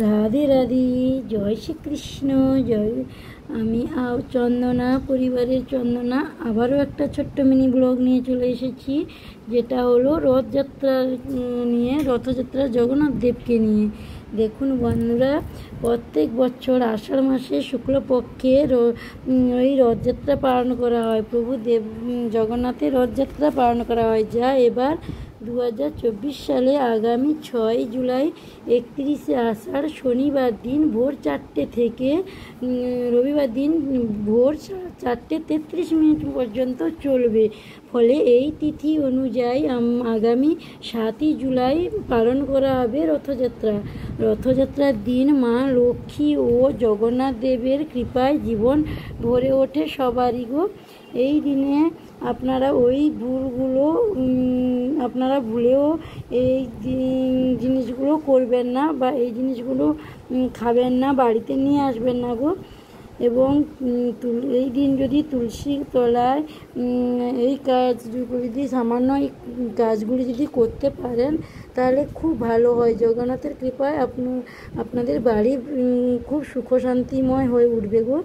রাধে রাধে, জয় শ্রীকৃষ্ণ। জয়। আমি চন্দনা, পরিবারের চন্দনা, আবারও একটা ছোট্ট মিনি ব্লগ নিয়ে চলে এসেছি, যেটা হলো রথযাত্রা নিয়ে, রথযাত্রা জগন্নাথ দেবকে নিয়ে। দেখুন বন্ধুরা, প্রত্যেক বছর আষাঢ় মাসে শুক্লপক্ষে ওই রথযাত্রা পালন করা হয়। প্রভু দেব জগন্নাথের রথযাত্রা পালন করা হয়, যা এবার 2024 সালে আগামী 6 জুলাই 31শে আষাঢ় শনিবার দিন ভোর 4টে থেকে রবিবার দিন ভোর 4:33 পর্যন্ত চলবে। ফলে এই তিথি অনুযায়ী আগামী 7 জুলাই পালন করা হবে রথযাত্রা। রথযাত্রার দিন মা লক্ষ্মী ও জগন্নাথ দেবের কৃপায় জীবন ভরে ওঠে সবারই গো। এই দিনে আপনারা আপনারা ভুলেও এই জিনিসগুলো করবেন না, বা এই জিনিসগুলো খাবেন না, বাড়িতে নিয়ে আসবেন না গো। এবং এই দিন যদি তুলসী তলায় এই কাজগুলি সামান্য এই কাজগুলি যদি করতে পারেন, তাহলে খুব ভালো হয়। জগন্নাথের কৃপায় আপনাদের বাড়ি খুব সুখ শান্তিময় হয়ে উঠবে গো।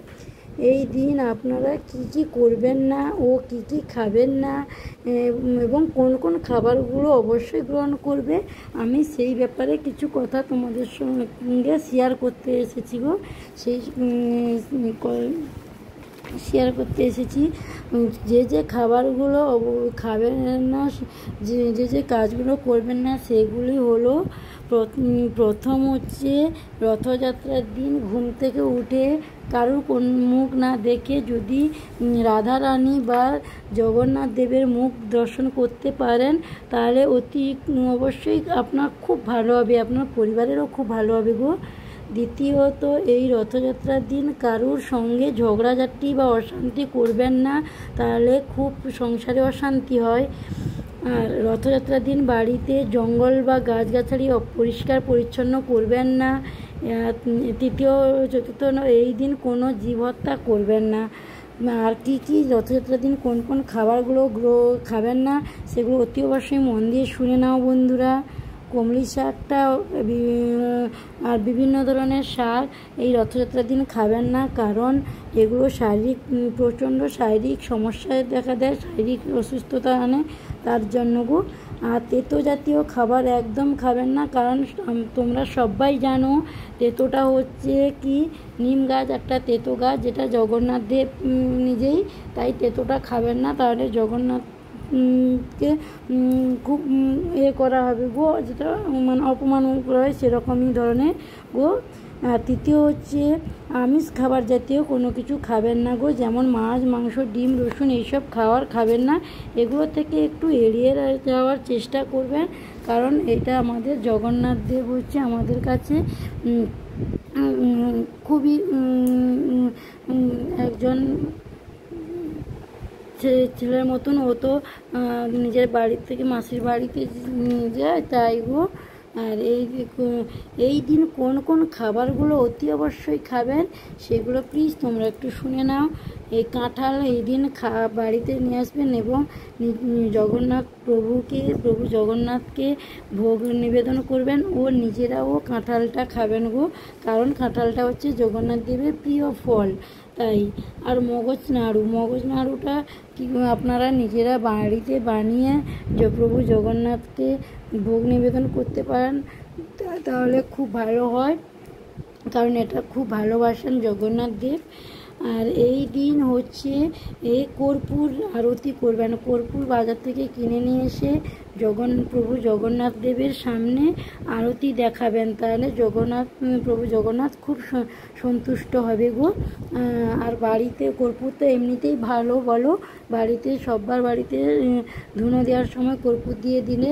এই দিন আপনারা কি করবেন না ও কি খাবেন না, এবং কোন কোন খাবারগুলো অবশ্যই গ্রহণ করবে, আমি সেই ব্যাপারে কিছু কথা তোমাদের সঙ্গে শেয়ার করতে এসেছি গো। শেয়ার করতে এসেছি। যে খাবারগুলো খাবেন না, যে কাজগুলো করবেন না, সেগুলি হলো, প্রথম হচ্ছে রথযাত্রার দিন ঘুম থেকে উঠে কারুর কোন মুখ না দেখে যদি রাধারানী বা জগন্নাথ দেবের মুখ দর্শন করতে পারেন, তাহলে অবশ্যই আপনার খুব ভালো হবে, আপনার পরিবারেরও খুব ভালো হবে গো। দ্বিতীয়ত, এই রথযাত্রার দিন কারুর সঙ্গে ঝগড়াঝাটি বা অশান্তি করবেন না, তাহলে খুব সংসারে অশান্তি হয়। আর রথযাত্রার দিন বাড়িতে জঙ্গল বা গাছগাছালি অপরিষ্কার পরিচ্ছন্ন করবেন না। চতুর্থ, এই দিন কোনো জীব হত্যা করবেন না। আর কি রথযাত্রার দিন কোন কোন খাবারগুলো খাবেন না, সেগুলো অতি অবশ্যই মন দিয়ে শুনে নাও বন্ধুরা। কমলি শাকটা আর বিভিন্ন ধরনের শাক এই রথযাত্রার দিন খাবেন না, কারণ এগুলো প্রচণ্ড শারীরিক সমস্যায় দেখা দেয়, শারীরিক অসুস্থতা আনে, তার জন্য গো। আর তেতো জাতীয় খাবার একদম খাবেন না, কারণ তোমরা সবাই জানো তেতোটা হচ্ছে কি, নিম গাছ একটা তেতো গাছ, যেটা জগন্নাথ দেব নিজেই, তাই তেতোটা খাবেন না, তাহলে জগন্নাথ কে খুব করা হবে গো, যেটা মানে অপমান করা হয় সেরকমই ধরনের গো। আর তৃতীয় হচ্ছে আমিষ খাবার জাতীয় কোনো কিছু খাবেন না গো, যেমন মাছ, মাংস, ডিম, রসুন, এইসব খাবেন না। এগুলো থেকে একটু এড়িয়ে যাওয়ার চেষ্টা করবেন, কারণ এটা আমাদের জগন্নাথ দেব হচ্ছে আমাদের কাছে খুবই একজন ছেলের মতন। ও তো নিজের বাড়ি থেকে মাসির বাড়িতে যায়, তাই গো। আর এই দিন কোন কোন খাবারগুলো অতি অবশ্যই খাবেন, সেগুলো প্লিজ তোমরা একটু শুনে নাও। এই কাঁঠাল এই দিন বাড়িতে নিয়ে আসবেন, এবং প্রভু জগন্নাথকে ভোগ নিবেদন করবেন, ও নিজেরাও কাঁঠালটা খাবেন গো, কারণ কাঁঠালটা হচ্ছে জগন্নাথ দেবের প্রিয় ফল, তাই। আর মগজ নাড়ুটা কি আপনারা নিজেরা বাড়িতে বানিয়ে প্রভু জগন্নাথকে ভোগ নিবেদন করতে পারেন, তাহলে খুব ভালো হয়, কারণ এটা খুব ভালোবাসেন জগন্নাথ দেব। আর এই দিন হচ্ছে কর্পূর আরতি করবেন। কর্পূর বাজার থেকে কিনে নিয়ে এসে প্রভু জগন্নাথ দেবের সামনে আরতি দেখাবেন, তাহলে প্রভু জগন্নাথ খুব সন্তুষ্ট হবে গো। আর বাড়িতে কর্পূর তো এমনিতেই ভালো বলো, সবার বাড়িতে ধুনো দেওয়ার সময় কর্পূর দিয়ে দিলে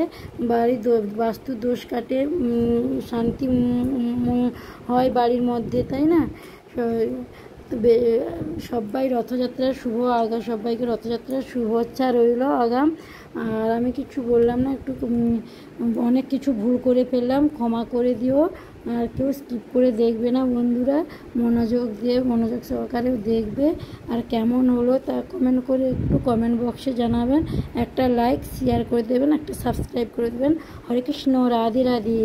বাড়ির বাস্তু দোষ কাটে, শান্তি হয় বাড়ির মধ্যে, তাই না? সবাই রথযাত্রার সবাইকে রথযাত্রার শুভেচ্ছা রইল আগাম। আর আমি কিছু বললাম না, অনেক কিছু ভুল করে ফেললাম, ক্ষমা করে দিও। আর কেউ স্কিপ করে দেখবে না বন্ধুরা, মনোযোগ সহকারেও দেখবে। আর কেমন হলো তা কমেন্ট বক্সে জানাবেন, একটা লাইক শেয়ার করে দেবেন, একটা সাবস্ক্রাইব করে দেবেন। হরে কৃষ্ণ, রাধে রাধে।